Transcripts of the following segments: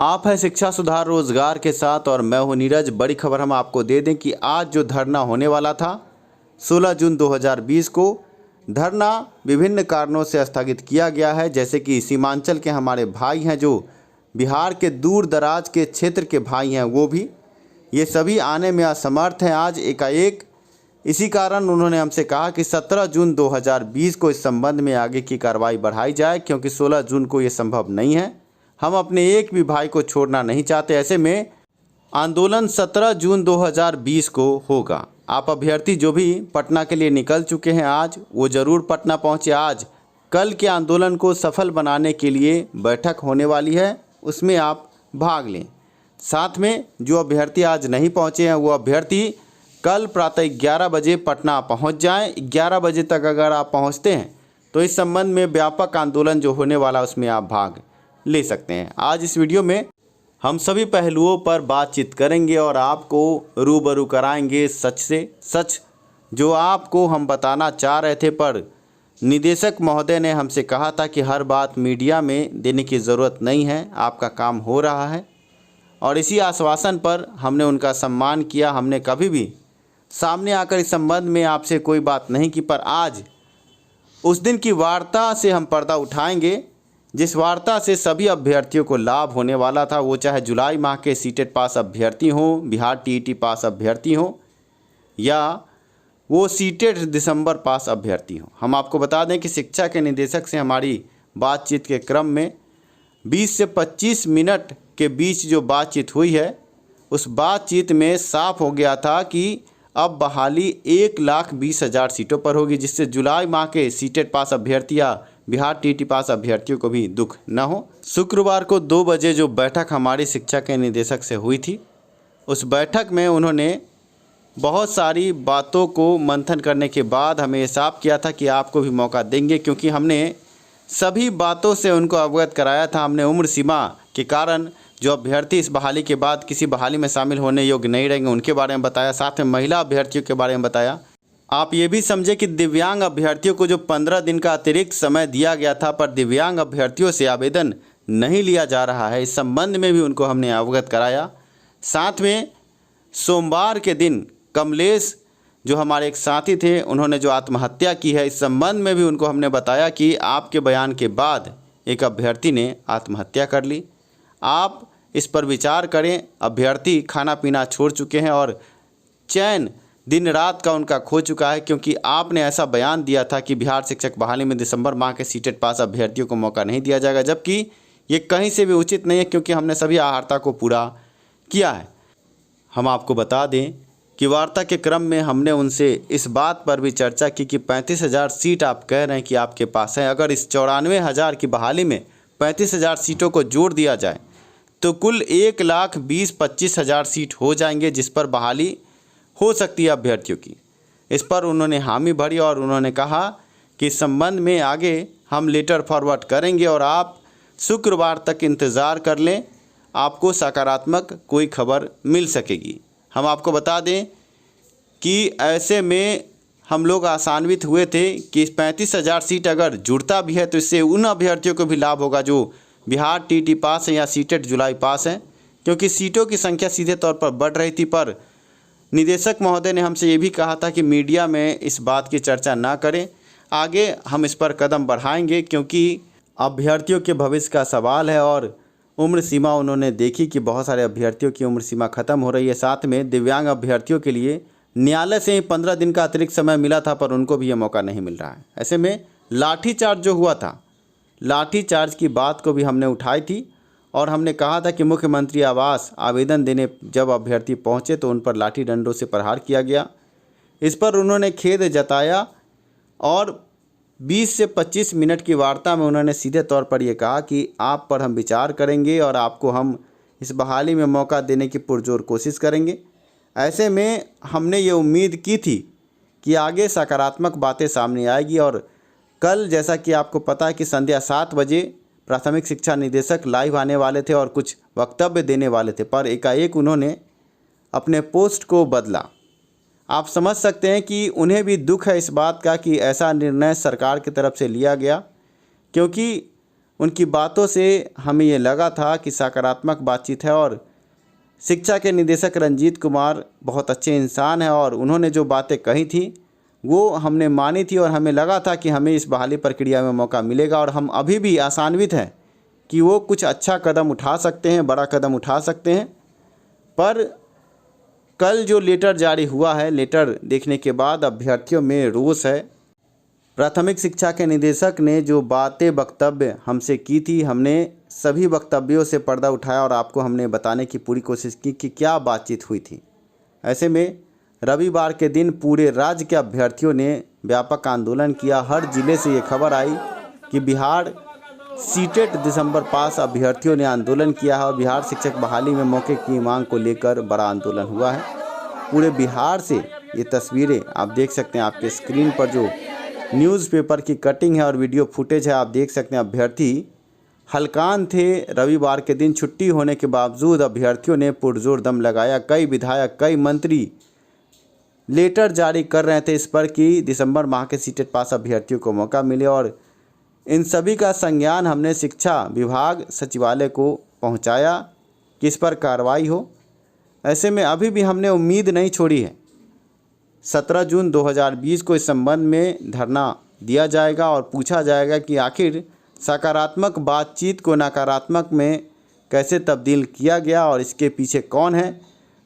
आप है शिक्षा सुधार रोजगार के साथ और मैं हूं नीरज। बड़ी खबर हम आपको दे दें कि आज जो धरना होने वाला था 16 जून 2020 को, धरना विभिन्न कारणों से स्थगित किया गया है। जैसे कि सीमांचल के हमारे भाई हैं, जो बिहार के दूर दराज के क्षेत्र के भाई हैं, वो भी ये सभी आने में असमर्थ हैं आज एकाएक। इसी कारण उन्होंने हमसे कहा कि 17 जून 2020 को इस संबंध में आगे की कार्रवाई बढ़ाई जाए, क्योंकि 16 जून को ये संभव नहीं है। हम अपने एक भी भाई को छोड़ना नहीं चाहते। ऐसे में आंदोलन 17 जून 2020 को होगा। आप अभ्यर्थी जो भी पटना के लिए निकल चुके हैं आज, वो ज़रूर पटना पहुँचे। आज कल के आंदोलन को सफल बनाने के लिए बैठक होने वाली है, उसमें आप भाग लें। साथ में जो अभ्यर्थी आज नहीं पहुँचे हैं, वो अभ्यर्थी कल प्रातः 11 बजे पटना पहुँच जाएँ। 11 बजे तक अगर आप पहुँचते हैं तो इस संबंध में व्यापक आंदोलन जो होने वाला, उसमें आप भाग ले सकते हैं। आज इस वीडियो में हम सभी पहलुओं पर बातचीत करेंगे और आपको रूबरू कराएंगे सच से सच, जो आपको हम बताना चाह रहे थे। पर निदेशक महोदय ने हमसे कहा था कि हर बात मीडिया में देने की ज़रूरत नहीं है, आपका काम हो रहा है। और इसी आश्वासन पर हमने उनका सम्मान किया। हमने कभी भी सामने आकर इस संबंध में आपसे कोई बात नहीं की, पर आज उस दिन की वार्ता से हम पर्दा उठाएंगे, जिस वार्ता से सभी अभ्यर्थियों को लाभ होने वाला था। वो चाहे जुलाई माह के सीटेट पास अभ्यर्थी हों, बिहार टीईटी पास अभ्यर्थी हों, या वो सीटेट दिसंबर पास अभ्यर्थी हों। हम आपको बता दें कि शिक्षा के निदेशक से हमारी बातचीत के क्रम में 20 से 25 मिनट के बीच जो बातचीत हुई है, उस बातचीत में साफ हो गया था कि अब बहाली 1,20,000 सीटों पर होगी, जिससे जुलाई माह के सीटेट पास अभ्यर्थी या बिहार टीईटी पास अभ्यर्थियों को भी दुख न हो। शुक्रवार को 2 बजे जो बैठक हमारी शिक्षा के निदेशक से हुई थी, उस बैठक में उन्होंने बहुत सारी बातों को मंथन करने के बाद हमें साफ किया था कि आपको भी मौका देंगे, क्योंकि हमने सभी बातों से उनको अवगत कराया था। हमने उम्र सीमा के कारण जो अभ्यर्थी इस बहाली के बाद किसी बहाली में शामिल होने योग्य नहीं रहेंगे, उनके बारे में बताया। साथ में महिला अभ्यर्थियों के बारे में बताया। आप ये भी समझे कि दिव्यांग अभ्यर्थियों को जो 15 दिन का अतिरिक्त समय दिया गया था, पर दिव्यांग अभ्यर्थियों से आवेदन नहीं लिया जा रहा है, इस संबंध में भी उनको हमने अवगत कराया। साथ में सोमवार के दिन कमलेश जो हमारे एक साथी थे, उन्होंने जो आत्महत्या की है, इस संबंध में भी उनको हमने बताया कि आपके बयान के बाद एक अभ्यर्थी ने आत्महत्या कर ली। आप इस पर विचार करें। अभ्यर्थी खाना पीना छोड़ चुके हैं और चैन दिन रात का उनका खो चुका है, क्योंकि आपने ऐसा बयान दिया था कि बिहार शिक्षक बहाली में दिसंबर माह के सीटेट पास अभ्यर्थियों को मौका नहीं दिया जाएगा, जबकि ये कहीं से भी उचित नहीं है, क्योंकि हमने सभी आहारता को पूरा किया है। हम आपको बता दें कि वार्ता के क्रम में हमने उनसे इस बात पर भी चर्चा की कि 35,000 सीट आप कह रहे हैं कि आपके पास है, अगर इस 94,000 की बहाली में 35,000 सीटों को जोड़ दिया जाए तो कुल 1,20,25,000 सीट हो जाएंगे, जिस पर बहाली हो सकती है अभ्यर्थियों की। इस पर उन्होंने हामी भरी और उन्होंने कहा कि इस संबंध में आगे हम लेटर फॉरवर्ड करेंगे और आप शुक्रवार तक इंतज़ार कर लें, आपको सकारात्मक कोई खबर मिल सकेगी। हम आपको बता दें कि ऐसे में हम लोग आशान्वित हुए थे कि 35,000 सीट अगर जुड़ता भी है तो इससे उन अभ्यर्थियों को भी लाभ होगा जो बिहार टीईटी पास है या सीटेट जुलाई पास हैं, क्योंकि सीटों की संख्या सीधे तौर पर बढ़ रही थी। पर निदेशक महोदय ने हमसे ये भी कहा था कि मीडिया में इस बात की चर्चा ना करें। आगे हम इस पर कदम बढ़ाएंगे, क्योंकि अभ्यर्थियों के भविष्य का सवाल है। और उम्र सीमा उन्होंने देखी कि बहुत सारे अभ्यर्थियों की उम्र सीमा ख़त्म हो रही है। साथ में दिव्यांग अभ्यर्थियों के लिए न्यायालय से ही 15 दिन का अतिरिक्त समय मिला था, पर उनको भी ये मौका नहीं मिल रहा है। ऐसे में लाठीचार्ज जो हुआ था, लाठीचार्ज की बात को भी हमने उठाई थी और हमने कहा था कि मुख्यमंत्री आवास आवेदन देने जब अभ्यर्थी पहुंचे तो उन पर लाठी डंडों से प्रहार किया गया। इस पर उन्होंने खेद जताया और 20 से 25 मिनट की वार्ता में उन्होंने सीधे तौर पर यह कहा कि आप पर हम विचार करेंगे और आपको हम इस बहाली में मौका देने की पुरजोर कोशिश करेंगे। ऐसे में हमने ये उम्मीद की थी कि आगे सकारात्मक बातें सामने आएगी। और कल जैसा कि आपको पता है कि संध्या 7 बजे प्राथमिक शिक्षा निदेशक लाइव आने वाले थे और कुछ वक्तव्य देने वाले थे, पर एकाएक उन्होंने अपने पोस्ट को बदला। आप समझ सकते हैं कि उन्हें भी दुख है इस बात का कि ऐसा निर्णय सरकार की तरफ से लिया गया, क्योंकि उनकी बातों से हमें ये लगा था कि सकारात्मक बातचीत है और शिक्षा के निदेशक रंजीत कुमार बहुत अच्छे इंसान हैं और उन्होंने जो बातें कही थी वो हमने मानी थी और हमें लगा था कि हमें इस बहाली प्रक्रिया में मौका मिलेगा और हम अभी भी आशान्वित हैं कि वो कुछ अच्छा कदम उठा सकते हैं, बड़ा कदम उठा सकते हैं। पर कल जो लेटर जारी हुआ है, लेटर देखने के बाद अभ्यर्थियों में रोष है। प्राथमिक शिक्षा के निदेशक ने जो बातें वक्तव्य हमसे की थी, हमने सभी वक्तव्यों से पर्दा उठाया और आपको हमने बताने की पूरी कोशिश की कि क्या बातचीत हुई थी। ऐसे में रविवार के दिन पूरे राज्य के अभ्यर्थियों ने व्यापक आंदोलन किया। हर जिले से ये खबर आई कि बिहार सीटेट दिसंबर पास अभ्यर्थियों ने आंदोलन किया है और बिहार शिक्षक बहाली में मौके की मांग को लेकर बड़ा आंदोलन हुआ है। पूरे बिहार से ये तस्वीरें आप देख सकते हैं, आपके स्क्रीन पर जो न्यूज़पेपर की कटिंग है और वीडियो फुटेज है, आप देख सकते हैं। अभ्यर्थी हलकान थे। रविवार के दिन छुट्टी होने के बावजूद अभ्यर्थियों ने पुरजोर दम लगाया। कई विधायक, कई मंत्री लेटर जारी कर रहे थे इस पर कि दिसंबर माह के सीटेट पास अभ्यर्थियों को मौका मिले और इन सभी का संज्ञान हमने शिक्षा विभाग सचिवालय को पहुंचाया कि इस पर कार्रवाई हो। ऐसे में अभी भी हमने उम्मीद नहीं छोड़ी है। 17 जून 2020 को इस संबंध में धरना दिया जाएगा और पूछा जाएगा कि आखिर सकारात्मक बातचीत को नकारात्मक में कैसे तब्दील किया गया और इसके पीछे कौन है।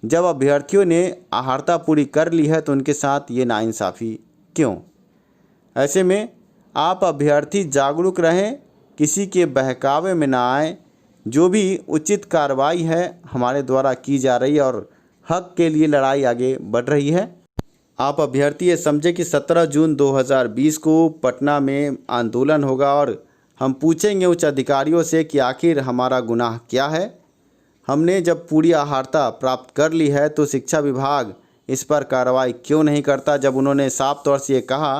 जब अभ्यर्थियों ने आहारता पूरी कर ली है तो उनके साथ ये नाइंसाफ़ी क्यों। ऐसे में आप अभ्यर्थी जागरूक रहें, किसी के बहकावे में ना आए। जो भी उचित कार्रवाई है हमारे द्वारा की जा रही है और हक के लिए लड़ाई आगे बढ़ रही है। आप अभ्यर्थी ये समझे कि 17 जून 2020 को पटना में आंदोलन होगा और हम पूछेंगे उच्च अधिकारियों से कि आखिर हमारा गुनाह क्या है। हमने जब पूरी आहारता प्राप्त कर ली है तो शिक्षा विभाग इस पर कार्रवाई क्यों नहीं करता। जब उन्होंने साफ तौर से ये कहा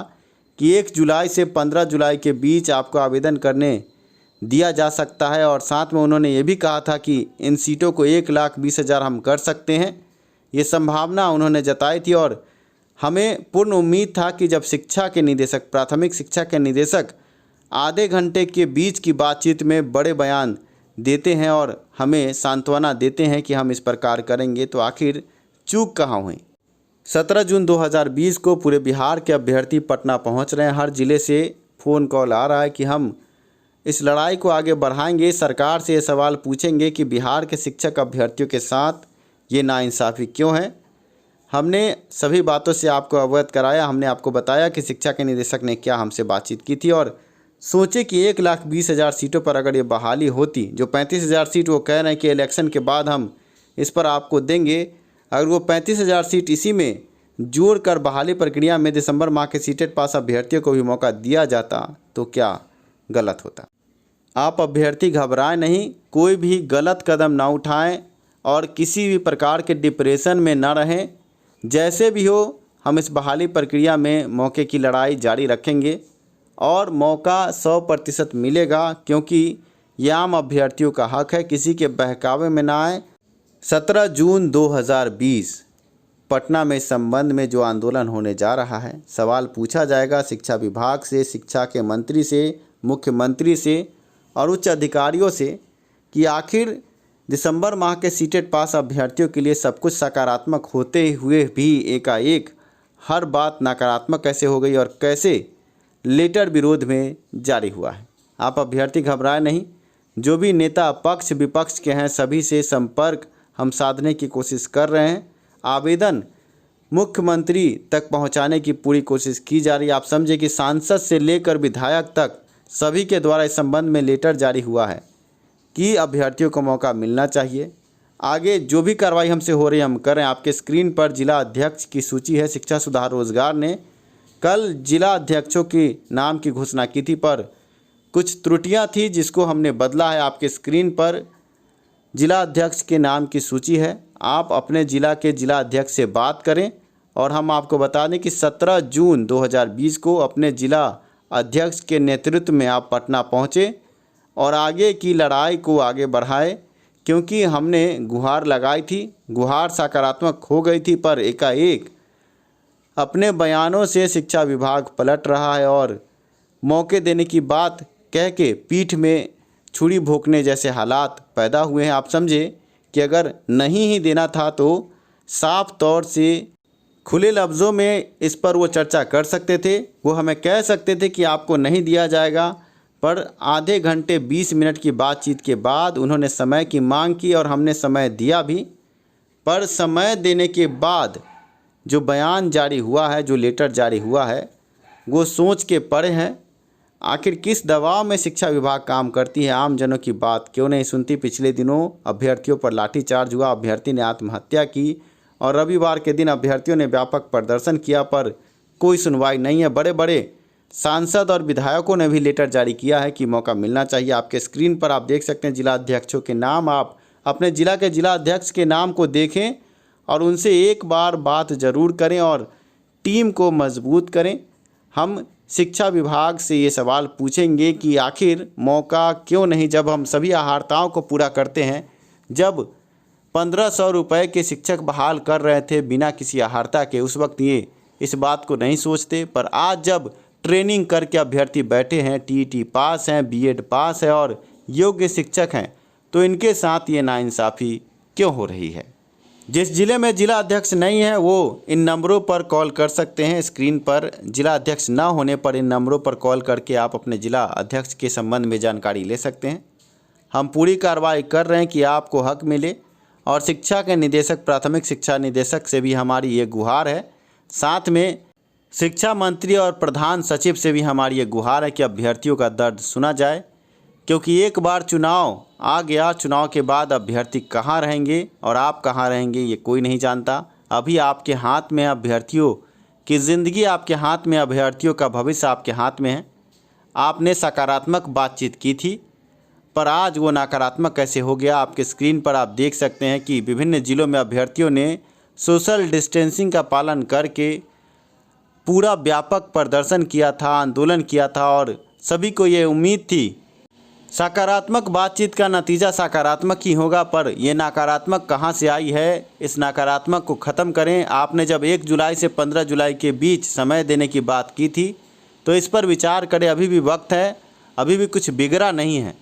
कि 1 जुलाई से 15 जुलाई के बीच आपको आवेदन करने दिया जा सकता है और साथ में उन्होंने ये भी कहा था कि इन सीटों को 1,20,000 हम कर सकते हैं, ये संभावना उन्होंने जताई थी और हमें पूर्ण उम्मीद था कि जब शिक्षा के निदेशक, प्राथमिक शिक्षा के निदेशक आधे घंटे के बीच की बातचीत में बड़े बयान देते हैं और हमें सांत्वना देते हैं कि हम इस पर कार्य करेंगे, तो आखिर चूक कहाँ हुई। 17 जून 2020 को पूरे बिहार के अभ्यर्थी पटना पहुंच रहे हैं। हर ज़िले से फ़ोन कॉल आ रहा है कि हम इस लड़ाई को आगे बढ़ाएंगे। सरकार से ये सवाल पूछेंगे कि बिहार के शिक्षक अभ्यर्थियों के साथ ये नाइंसाफ़ी क्यों है। हमने सभी बातों से आपको अवगत कराया। हमने आपको बताया कि शिक्षा के निदेशक ने क्या हमसे बातचीत की थी और सोचे कि 1,20,000 सीटों पर अगर ये बहाली होती, जो 35,000 सीट वो कह रहे हैं कि इलेक्शन के बाद हम इस पर आपको देंगे, अगर वो 35,000 सीट इसी में जोड़कर बहाली प्रक्रिया में दिसंबर माह के सीटेट पास अभ्यर्थियों को भी मौका दिया जाता तो क्या गलत होता। आप अभ्यर्थी घबराएं नहीं, कोई भी गलत कदम ना उठाएं और किसी भी प्रकार के डिप्रेशन में ना रहें। जैसे भी हो हम इस बहाली प्रक्रिया में मौके की लड़ाई जारी रखेंगे और मौका 100% मिलेगा, क्योंकि यह आम अभ्यर्थियों का हक है। किसी के बहकावे में ना आए। 17 जून 2020 पटना में इस संबंध में जो आंदोलन होने जा रहा है, सवाल पूछा जाएगा शिक्षा विभाग से, शिक्षा के मंत्री से, मुख्यमंत्री से और उच्च अधिकारियों से कि आखिर दिसंबर माह के सीटेट पास अभ्यर्थियों के लिए सब कुछ सकारात्मक होते हुए भी एकाएक हर बात नकारात्मक कैसे हो गई और कैसे लेटर विरोध में जारी हुआ है। आप अभ्यर्थी घबराए नहीं। जो भी नेता पक्ष विपक्ष के हैं सभी से संपर्क हम साधने की कोशिश कर रहे हैं। आवेदन मुख्यमंत्री तक पहुंचाने की पूरी कोशिश की जा रही है। आप समझे कि सांसद से लेकर विधायक तक सभी के द्वारा इस संबंध में लेटर जारी हुआ है कि अभ्यर्थियों को मौका मिलना चाहिए। आगे जो भी कार्रवाई हमसे हो रही है हम करें। आपके स्क्रीन पर जिला अध्यक्ष की सूची है। शिक्षा सुधार रोजगार ने कल जिला अध्यक्षों के नाम की घोषणा की थी, पर कुछ त्रुटियां थी जिसको हमने बदला है। आपके स्क्रीन पर जिला अध्यक्ष के नाम की सूची है। आप अपने ज़िला के जिला अध्यक्ष से बात करें और हम आपको बता दें कि 17 जून 2020 को अपने जिला अध्यक्ष के नेतृत्व में आप पटना पहुँचे और आगे की लड़ाई को आगे बढ़ाए, क्योंकि हमने गुहार लगाई थी। गुहार सकारात्मक हो गई थी, पर एकाएक अपने बयानों से शिक्षा विभाग पलट रहा है और मौके देने की बात कह के पीठ में छुरी भोंकने जैसे हालात पैदा हुए हैं। आप समझे कि अगर नहीं ही देना था तो साफ तौर से खुले लफ्ज़ों में इस पर वो चर्चा कर सकते थे। वो हमें कह सकते थे कि आपको नहीं दिया जाएगा, पर आधे घंटे 20 मिनट की बातचीत के बाद उन्होंने समय की मांग की और हमने समय दिया भी। पर समय देने के बाद जो बयान जारी हुआ है, जो लेटर जारी हुआ है, वो सोच के परे हैं। आखिर किस दबाव में शिक्षा विभाग काम करती है, आम जनों की बात क्यों नहीं सुनती। पिछले दिनों अभ्यर्थियों पर लाठीचार्ज हुआ, अभ्यर्थी ने आत्महत्या की और रविवार के दिन अभ्यर्थियों ने व्यापक प्रदर्शन किया, पर कोई सुनवाई नहीं है। बड़े बड़े सांसद और विधायकों ने भी लेटर जारी किया है कि मौका मिलना चाहिए। आपके स्क्रीन पर आप देख सकते हैं जिला अध्यक्षों के नाम। आप अपने ज़िला के जिला अध्यक्ष के नाम को देखें और उनसे एक बार बात ज़रूर करें और टीम को मजबूत करें। हम शिक्षा विभाग से ये सवाल पूछेंगे कि आखिर मौका क्यों नहीं, जब हम सभी अहर्ताओं को पूरा करते हैं। जब 1500 रुपये के शिक्षक बहाल कर रहे थे बिना किसी अहर्ता के, उस वक्त ये इस बात को नहीं सोचते। पर आज जब ट्रेनिंग करके अभ्यर्थी बैठे हैं, टीईटी पास हैं, बीएड पास है और योग्य शिक्षक हैं, तो इनके साथ ये नाइंसाफ़ी क्यों हो रही है। जिस ज़िले में जिला अध्यक्ष नहीं है वो इन नंबरों पर कॉल कर सकते हैं। स्क्रीन पर जिला अध्यक्ष ना होने पर इन नंबरों पर कॉल करके आप अपने जिला अध्यक्ष के संबंध में जानकारी ले सकते हैं। हम पूरी कार्रवाई कर रहे हैं कि आपको हक मिले और शिक्षा के निदेशक, प्राथमिक शिक्षा निदेशक से भी हमारी ये गुहार है। साथ में शिक्षा मंत्री और प्रधान सचिव से भी हमारी ये गुहार है कि अभ्यर्थियों का दर्द सुना जाए, क्योंकि एक बार चुनाव आ गया, चुनाव के बाद अभ्यर्थी कहाँ रहेंगे और आप कहाँ रहेंगे ये कोई नहीं जानता। अभी आपके हाथ में है, अभ्यर्थियों की ज़िंदगी आपके हाथ में, अभ्यर्थियों का भविष्य आपके हाथ में है। आपने सकारात्मक बातचीत की थी, पर आज वो नकारात्मक कैसे हो गया। आपके स्क्रीन पर आप देख सकते हैं कि विभिन्न ज़िलों में अभ्यर्थियों ने सोशल डिस्टेंसिंग का पालन करके पूरा व्यापक प्रदर्शन किया था, आंदोलन किया था और सभी को ये उम्मीद थी सकारात्मक बातचीत का नतीजा सकारात्मक ही होगा। पर ये नकारात्मक कहाँ से आई है, इस नकारात्मक को ख़त्म करें। आपने जब 1 जुलाई से 15 जुलाई के बीच समय देने की बात की थी, तो इस पर विचार करें। अभी भी वक्त है, अभी भी कुछ बिगड़ा नहीं है।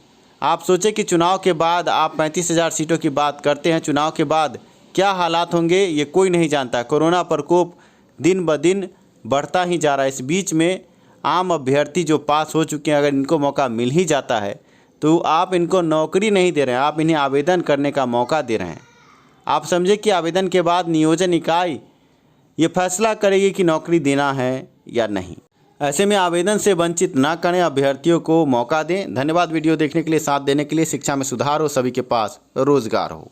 आप सोचें कि चुनाव के बाद आप 35,000 सीटों की बात करते हैं, चुनाव के बाद क्या हालात होंगे ये कोई नहीं जानता। कोरोना प्रकोप दिन ब दिन बढ़ता ही जा रहा है। इस बीच में आम अभ्यर्थी जो पास हो चुके हैं, अगर इनको मौका मिल ही जाता है तो आप इनको नौकरी नहीं दे रहे हैं, आप इन्हें आवेदन करने का मौका दे रहे हैं। आप समझे कि आवेदन के बाद नियोजन इकाई ये फैसला करेगी कि नौकरी देना है या नहीं। ऐसे में आवेदन से वंचित ना करें, अभ्यर्थियों को मौका दें। धन्यवाद वीडियो देखने के लिए, साथ देने के लिए। शिक्षा में सुधार हो, सभी के पास रोजगार हो।